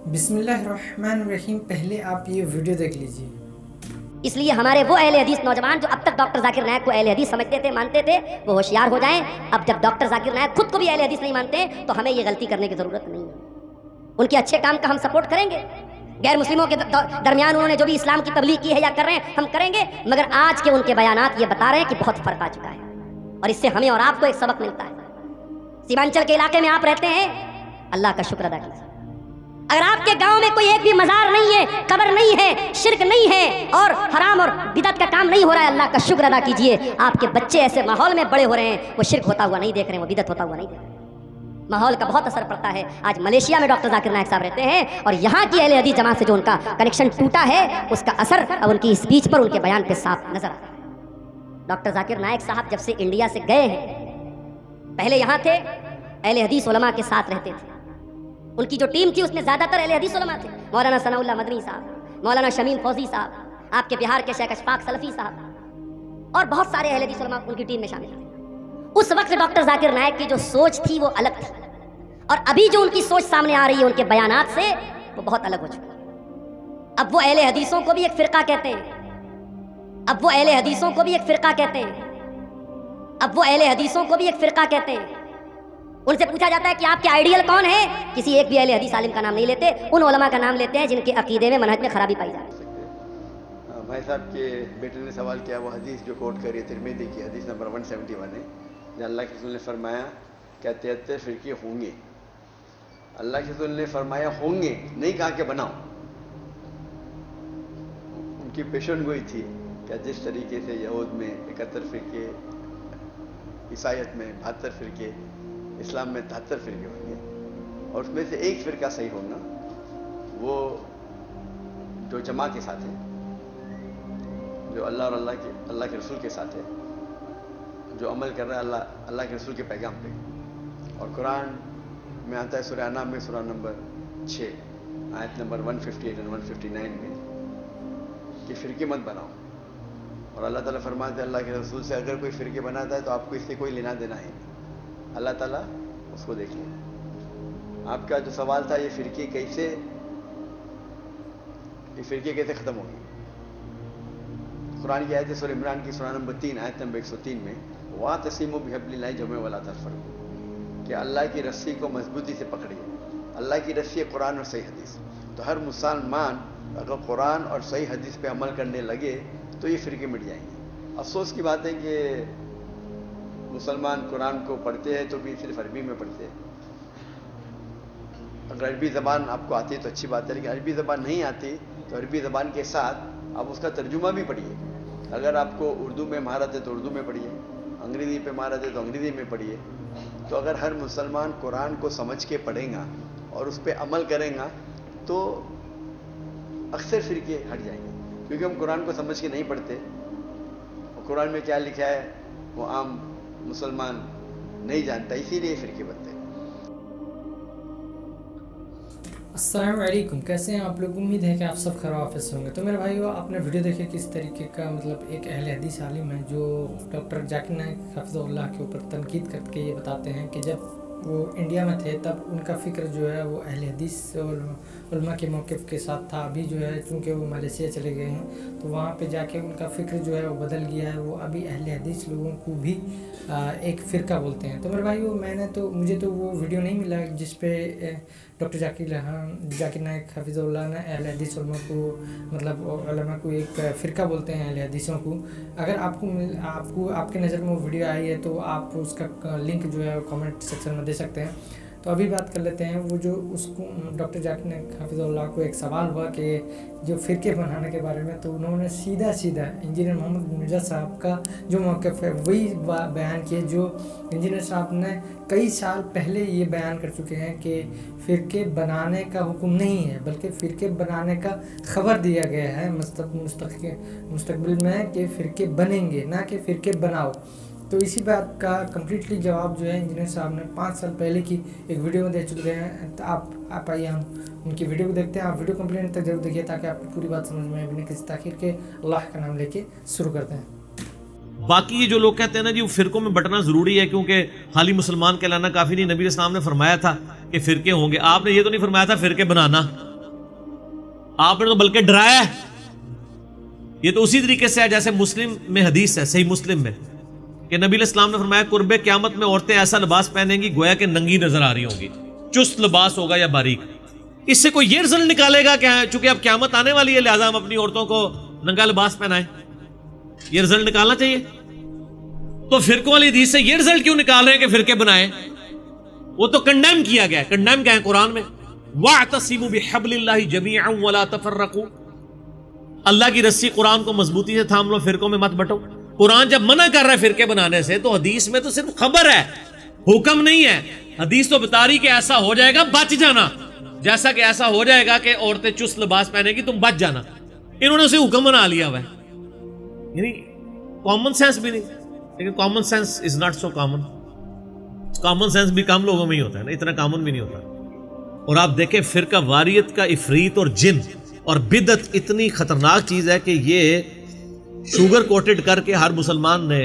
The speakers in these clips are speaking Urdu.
بسم اللہ الرحمن الرحیم. پہلے آپ یہ ویڈیو دیکھ لیجیے. اس لیے ہمارے وہ اہل حدیث نوجوان جو اب تک ڈاکٹر ذاکر نائک کو اہل حدیث سمجھتے تھے, مانتے تھے, وہ ہوشیار ہو جائیں. اب جب ڈاکٹر ذاکر نائک خود کو بھی اہل حدیث نہیں مانتے تو ہمیں یہ غلطی کرنے کی ضرورت نہیں ہے. ان کے اچھے کام کا ہم سپورٹ کریں گے, غیر مسلموں کے درمیان انہوں نے جو بھی اسلام کی تبلیغ کی ہے یا کر رہے ہیں ہم کریں گے, مگر آج کے ان کے بیانات یہ بتا رہے ہیں کہ بہت فرق آ چکا ہے اور اس سے ہمیں اور آپ کو ایک سبق ملتا ہے. سیمانچل کے علاقے میں آپ رہتے ہیں, اللہ کا شکر ادا کیجیے. اگر آپ کے گاؤں میں کوئی ایک بھی مزار نہیں ہے, قبر نہیں ہے, شرک نہیں ہے اور حرام اور بدعت کا کام نہیں ہو رہا ہے, اللہ کا شکر ادا کیجئے. آپ کے بچے ایسے ماحول میں بڑے ہو رہے ہیں, وہ شرک ہوتا ہوا نہیں دیکھ رہے ہیں, وہ بدعت ہوتا ہوا نہیں دیکھ رہے ہیں. ماحول کا بہت اثر پڑتا ہے. آج ملیشیا میں ڈاکٹر ذاکر نائک صاحب رہتے ہیں اور یہاں کی اہل حدیث جماعت سے جو ان کا کنیکشن ٹوٹا ہے اس کا اثر اب ان کی اسپیچ پر, ان کے بیان پہ صاف نظر آتا ہے. ڈاکٹر ذاکر نائک صاحب جب سے انڈیا سے گئے ہیں, پہلے یہاں تھے, اہل حدیث علماء کے ساتھ رہتے تھے. ان کی جو ٹیم تھی اس میں زیادہ تر اہل حدیث علماء تھے. مولانا ثناء اللہ مدنی صاحب, مولانا شمیم فوزی صاحب, آپ کے بہار کے شیخ اشفاق سلفی صاحب اور بہت سارے اہل حدیث علماء ان کی ٹیم میں شامل تھے. اس وقت ڈاکٹر ذاکر نائک کی جو سوچ تھی وہ الگ تھی, اور ابھی جو ان کی سوچ سامنے آ رہی ہے ان کے بیانات سے وہ بہت الگ ہو چکی ہے. اب وہ اہل حدیثوں کو بھی ایک فرقہ کہتے ہیں, اب وہ اہل حدیثوں کو بھی ایک فرقہ کہتے ہیں, اب وہ اہل حدیثوں کو بھی ایک فرقہ کہتے ہیں. ان سے پوچھا جاتا ہے کہ آپ کے آئیڈیل کون ہے, کسی ایک بھی اہل حدیث عالم کا نام نہیں لیتے, ان علماء کا نام لیتے ہیں جن کے عقیدے میں منہج میں خرابی پائی جاتی ہے. بھائی صاحب کے بیٹے نے سوال کیا, وہ حدیث جو کوٹ کری ترمذی کی حدیث نمبر 171 ہے, جہاں اللہ کے رسول نے فرمایا کہ 73 فرقے ہوں گے. اللہ کے رسول نے فرمایا ہوں گے, نہیں کہا کہ بناؤ. ان کی پیشن گوئی تھی کہ جس طریقے سے یہود میں 71 فرقے, عیسائیت میں 72 فرقے, اسلام میں 73 فرقے ہوں گے, اور اس میں سے ایک فرقہ صحیح ہوگا, وہ جو جماعت کے ساتھ ہے, جو اللہ اور اللہ کے رسول کے ساتھ ہے, جو عمل کر رہا ہے اللہ کے رسول کے پیغام پہ. اور قرآن میں آتا ہے سورہ انعام میں سورہ نمبر 6 آیت نمبر 158 اور 159 میں کہ فرقے مت بناؤ. اور اللہ تعالیٰ فرماتے ہیں اللہ کے رسول سے اگر کوئی فرقے بناتا ہے تو آپ کو اس سے کوئی لینا دینا ہے, اللہ تعالیٰ اس کو دیکھ لیں. آپ کا جو سوال تھا یہ فرقے کیسے ختم ہوگی, قرآن کی آیت سورہ عمران کی سورہ نمبر 3 آیت نمبر 103 میں وَاعْتَصِمُوا بِحَبْلِ اللَّهِ جَمِيعًا وَلَا تَفَرَّقُوا, کہ اللہ کی رسی کو مضبوطی سے پکڑیے. اللہ کی رسی ہے قرآن اور صحیح حدیث. تو ہر مسلمان اگر قرآن اور صحیح حدیث پہ عمل کرنے لگے تو یہ فرقے مٹ جائیں گے. افسوس کی بات ہے کہ مسلمان قرآن کو پڑھتے ہیں تو بھی صرف عربی میں پڑھتے ہیں. اگر عربی زبان آپ کو آتی ہے تو اچھی بات ہے, لیکن عربی زبان نہیں آتی تو عربی زبان کے ساتھ آپ اس کا ترجمہ بھی پڑھیے. اگر آپ کو اردو میں مہارت ہے تو اردو میں پڑھیے, انگریزی پہ مہارت ہے تو انگریزی میں پڑھیے. تو اگر ہر مسلمان قرآن کو سمجھ کے پڑھیں گا اور اس پہ عمل کریں گا تو اکثر فرقے ہٹ جائیں گے, کیونکہ ہم قرآن کو سمجھ کے نہیں پڑھتے. اور قرآن میں کیا لکھا ہے وہ عام مسلمان نہیں جانتا, اسی لیے فرقے بنتے ہیں. السلام علیکم, کیسے ہیں آپ لوگ؟ امید ہے کہ آپ سب خیر وافیت سے ہوں گے. تو میرے بھائیو, آپ نے ویڈیو دیکھے کس طریقے کا مطلب ایک اہل حدیث عالم ہے جو ڈاکٹر ذاکر نائک حفظہ اللہ کے اوپر تنقید کر کے یہ بتاتے ہیں کہ جب وہ انڈیا میں تھے تب ان کا فکر جو ہے وہ اہل حدیث اور علماء کے موقف کے ساتھ تھا. ابھی جو ہے چونکہ وہ ملیشیا چلے گئے ہیں تو وہاں پہ جا کے ان کا فکر جو ہے وہ بدل گیا ہے. وہ ابھی اہل حدیث لوگوں کو بھی ایک فرقہ بولتے ہیں. تو میرے بھائیو, مجھے تو وہ ویڈیو نہیں ملا جس پہ ڈاکٹر ذاکر نائک حفظہ اللہ نے اہل حدیث علماء کو مطلب علماء کو ایک فرقہ بولتے ہیں اہل حدیثوں کو. اگر آپ کے نظر میں وہ ویڈیو آئی ہے تو آپ اس کا لنک جو ہے کامنٹ سیکشن میں دے سکتے ہیں. تو ابھی بات کر لیتے ہیں وہ جو اس کو ڈاکٹر ذاکر نائک حفظہ اللہ کو ایک سوال ہوا کہ جو فرقے بنانے کے بارے میں, تو انہوں نے سیدھا انجینئر محمد مرزا صاحب کا جو موقف ہے وہی بیان کیے جو انجینئر صاحب نے کئی سال پہلے یہ بیان کر چکے ہیں کہ فرقے بنانے کا حکم نہیں ہے بلکہ فرقے بنانے کا خبر دیا گیا ہے مستقبل میں کہ فرقے بنیں گے, نہ کہ فرقے بناؤ. تو اسی بات کا کمپلیٹلی جواب جو ہے انجینئر صاحب نے 5 سال پہلے کی ایک ویڈیو میں دے چکے ہیں. تو آپ آئیے ہم ان کی ویڈیو کو دیکھتے ہیں. آپ ویڈیو کمپلیٹ تک ضرور دیکھیے تاکہ آپ کی پوری بات سمجھ میں بنا کسی تاخیر کے اللہ کا نام لے کے شروع کرتے ہیں. باقی یہ جو لوگ کہتے ہیں نا جی وہ فرقوں میں بٹنا ضروری ہے کیونکہ خالی مسلمان کہلانا کافی نہیں, نبی اسلام نے فرمایا تھا کہ فرقے ہوں گے, آپ نے یہ تو نہیں فرمایا تھا فرقے بنانا. آپ نے تو بلکہ ڈرایا ہے. یہ تو اسی طریقے سے ہے جیسے مسلم میں حدیث ہے, صحیح مسلم میں, کہ نبی علیہ السلام نے فرمایا قرب قیامت میں عورتیں ایسا لباس پہنیں گی گویا کہ ننگی نظر آ رہی ہوں گی, چست لباس ہوگا یا باریک. اس سے کوئی یہ رزلٹ نکالے گا کہ چونکہ اب قیامت آنے والی ہے لہٰذا ہم اپنی عورتوں کو ننگا لباس پہنائیں, یہ رزلٹ نکالنا چاہیے؟ تو فرقوں والی حدیث سے یہ رزلٹ کیوں نکال رہے ہیں کہ فرقے بنائیں؟ وہ تو کنڈیم کیا گیا ہے. کنڈیم کیا ہے قرآن میں؟ وَاعْتَصِمُوا بِحَبْلِ اللَّهِ جَمِيعًا وَلَا تَفَرَّقُوا, اللہ کی رسی قرآن کو مضبوطی سے تھام لو, فرقوں میں مت بٹو. قرآن جب منع کر رہا ہے فرقے بنانے سے تو حدیث میں تو صرف خبر ہے, حکم نہیں ہے. حدیث تو بتا رہی کہ ایسا ہو جائے گا, بچ جانا, جیسا کہ ایسا ہو جائے گا کہ عورتیں چست لباس پہنے گی تم بچ جانا. انہوں نے اسے حکم بنا لیا ہوا ہے, یعنی کامن سینس بھی نہیں. لیکن common sense is not so common. Common sense بھی کم لوگوں میں ہی ہوتا ہے نا, اتنا کامن بھی نہیں ہوتا. اور آپ دیکھیں فرقہ واریت کا افریت اور جن اور بدعت اتنی خطرناک چیز ہے کہ یہ شوگر کوٹڈ کر کے ہر مسلمان نے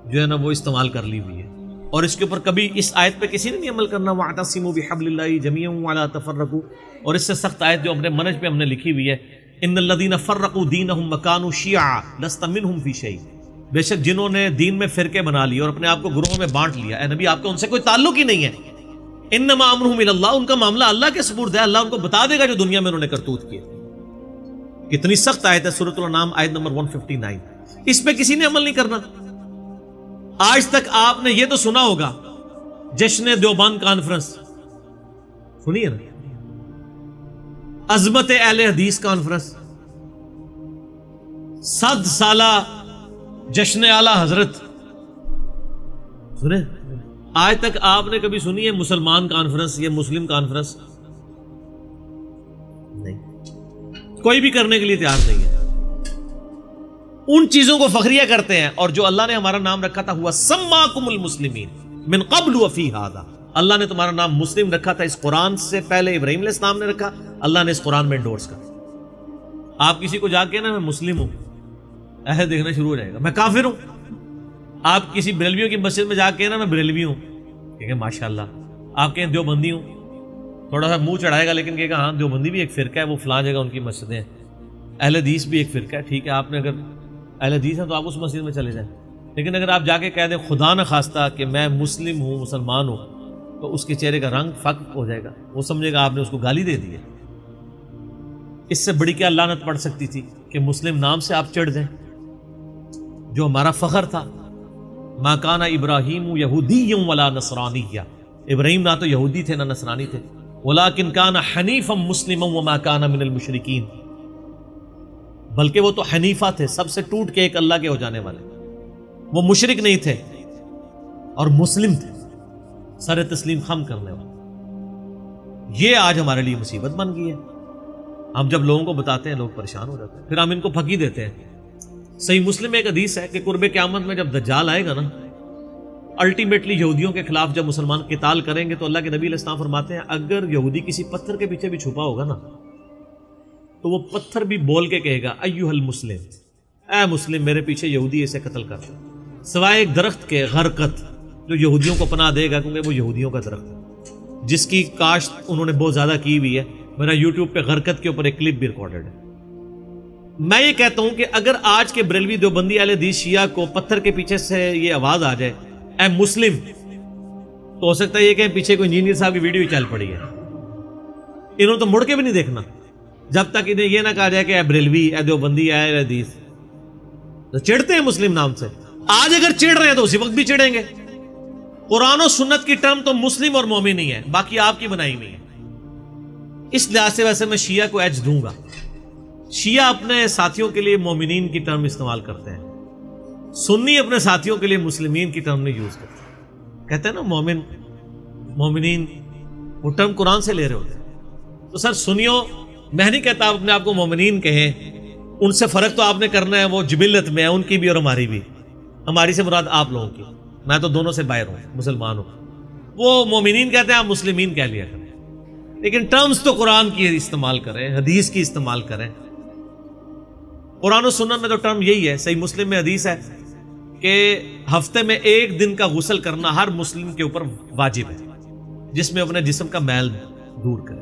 جو ہے نا وہ استعمال کر لی ہوئی ہے. اور اس کے اوپر کبھی اس آیت پہ کسی نے نہیں عمل کرنا, وَاعْتَصِمُوا بِحَبْلِ اللَّهِ جَمِيعًا وَلَا تَفَرَّقُوا. اور اس سے سخت آیت جو اپنے منہج پہ ہم نے لکھی ہوئی ہے, ان الذین فرقوا دینہم وکانوا شیعا لست منہم فی شیء, بے شک جنہوں نے دین میں فرقے بنا لیے اور اپنے آپ کو گروہوں میں بانٹ لیا, اے نبی آپ کا ان سے کوئی تعلق ہی نہیں ہے. انما امرہم الی اللہ, ان کا معاملہ اللہ کے سپرد ہے, اللہ ان کو بتا دے گا جو دنیا میں انہوں نے کرتوت کیے. کتنی سخت آیت ہے, سورۃ الانعام آیت نمبر 159. اس پہ کسی نے عمل نہیں کرنا. آج تک آپ نے یہ تو سنا ہوگا جشن دیوبند کانفرنس سنی ہے نا, عظمت اہل حدیث کانفرنس, 100 سالہ جشن اعلی حضرت سنے. آج تک آپ نے کبھی سنی ہے مسلمان کانفرنس یا مسلم کانفرنس؟ نہیں, کوئی بھی کرنے کے لیے تیار نہیں ہے. ان چیزوں کو فخریہ کرتے ہیں, اور جو اللہ نے ہمارا نام رکھا تھا ہوا سماکم المسلمین من قبل وفی ھذا, اللہ نے تمہارا نام مسلم رکھا تھا اس قرآن سے پہلے ابراہیم علیہ السلام نے رکھا, اللہ نے اس قرآن میں انڈورس کر. آپ کسی کو جا کے نا میں مسلم ہوں ایسے دیکھنا شروع ہو جائے گا, میں کافر ہوں. آپ کسی بریلویوں کی مسجد میں جا کے نا میں بریلوی ہوں, کہیں ماشاء اللہ. آپ کہیں دیوبندی ہوں, تھوڑا سا منہ چڑھائے گا لیکن کہے گا ہاں دیوبندی بھی ایک فرقہ ہے, وہ فلاں جگہ ان کی مسجدیں ہیں. اہل حدیث بھی ایک فرقہ ہے, ٹھیک ہے آپ نے اگر اہل حدیث ہیں تو آپ اس مسجد میں چلے جائیں. لیکن اگر آپ جا کے کہہ دیں خدا نہ خواستہ کہ میں مسلم ہوں, مسلمان ہوں, تو اس کے چہرے کا رنگ فق ہو جائے گا, وہ سمجھے گا آپ نے اس کو گالی دے دی ہے. اس سے بڑی کیا لعنت پڑ سکتی تھی کہ مسلم نام سے آپ چڑھ جائیں, جو ہمارا فخر تھا. ما کان ابراہیم یہودی ولا نصرانیہ, ابراہیم نہ تو یہودی تھے نہ نصرانی تھے, ولکن کان حنیفا مسلما وما کان من المشرکین, بلکہ وہ تو حنیفہ تھے, سب سے ٹوٹ کے ایک اللہ کے ہو جانے والے. وہ مشرک نہیں تھے اور مسلم تھے, سر تسلیم خم کرنے والے. یہ آج ہمارے لیے مصیبت بن گئی ہے. ہم جب لوگوں کو بتاتے ہیں لوگ پریشان ہو جاتے ہیں, پھر ہم ان کو پھکی دیتے ہیں. صحیح مسلم میں ایک حدیث ہے کہ قرب قیامت میں جب دجال آئے گا نا, الٹیمیٹلی یہودیوں کے خلاف جب مسلمان قتال کریں گے تو اللہ کے نبی علیہ السلام فرماتے ہیں اگر یہودی کسی پتھر کے پیچھے بھی چھپا ہوگا نا تو وہ پتھر بھی بول کے کہے گا ایھا المسلم, اے مسلم میرے پیچھے یہودی اسے قتل کر دو, سوائے ایک درخت کے غرقت جو یہودیوں کو پناہ دے گا کیونکہ وہ یہودیوں کا درخت ہے جس کی کاشت انہوں نے بہت زیادہ کی ہوئی ہے. میرا یوٹیوب پہ غرقت کے اوپر ایک کلپ بھی ریکارڈڈ ہے. میں یہ کہتا ہوں کہ اگر آج کے بریلوی دیوبندی اہل حدیث شیعہ کو پتھر کے پیچھے سے یہ آواز آ جائے اے مسلم, تو ہو سکتا ہے یہ کہ پیچھے کوئی انجینئر صاحب کی ویڈیو ہی چل پڑی ہے. انہوں نے تو مڑ کے بھی نہیں دیکھنا جب تک انہیں یہ نہ کہا جائے کہ اے بریلوی, اے دیوبندی, اے اہل حدیث. تو چڑھتے ہیں مسلم نام سے, آج اگر چڑھ رہے ہیں تو اسی وقت بھی چڑھیں گے. قرآن و سنت کی ٹرم تو مسلم اور مومن ہی ہے, باقی آپ کی بنائی ہوئی ہے. اس لحاظ سے ویسے میں شیعہ کو ایج دوں گا. شیعہ اپنے ساتھیوں کے لیے مومنین کی ٹرم استعمال کرتے ہیں, سنی اپنے ساتھیوں کے لیے مسلمین کی ٹرم نہیں یوز کرتے. کہتے ہیں نا مومن مومنین, وہ ٹرم قرآن سے لے رہے ہوتے ہیں. تو سر سنیوں, میں نہیں کہتا آپ اپنے آپ کو مومنین کہیں, ان سے فرق تو آپ نے کرنا ہے, وہ جبلت میں ہے ان کی بھی اور ہماری بھی. ہماری سے مراد آپ لوگوں کی, میں تو دونوں سے باہر ہوں, مسلمان ہوں. وہ مومنین کہتے ہیں, آپ مسلمین کہہ لیا کریں, لیکن ٹرمز تو قرآن کی استعمال کریں, حدیث کی استعمال کریں. قرآن و سنت میں تو ٹرم یہی ہے. صحیح مسلم میں حدیث ہے کہ ہفتے میں ایک دن کا غسل کرنا ہر مسلم کے اوپر واجب ہے, جس میں اپنے جسم کا میل دور کرے.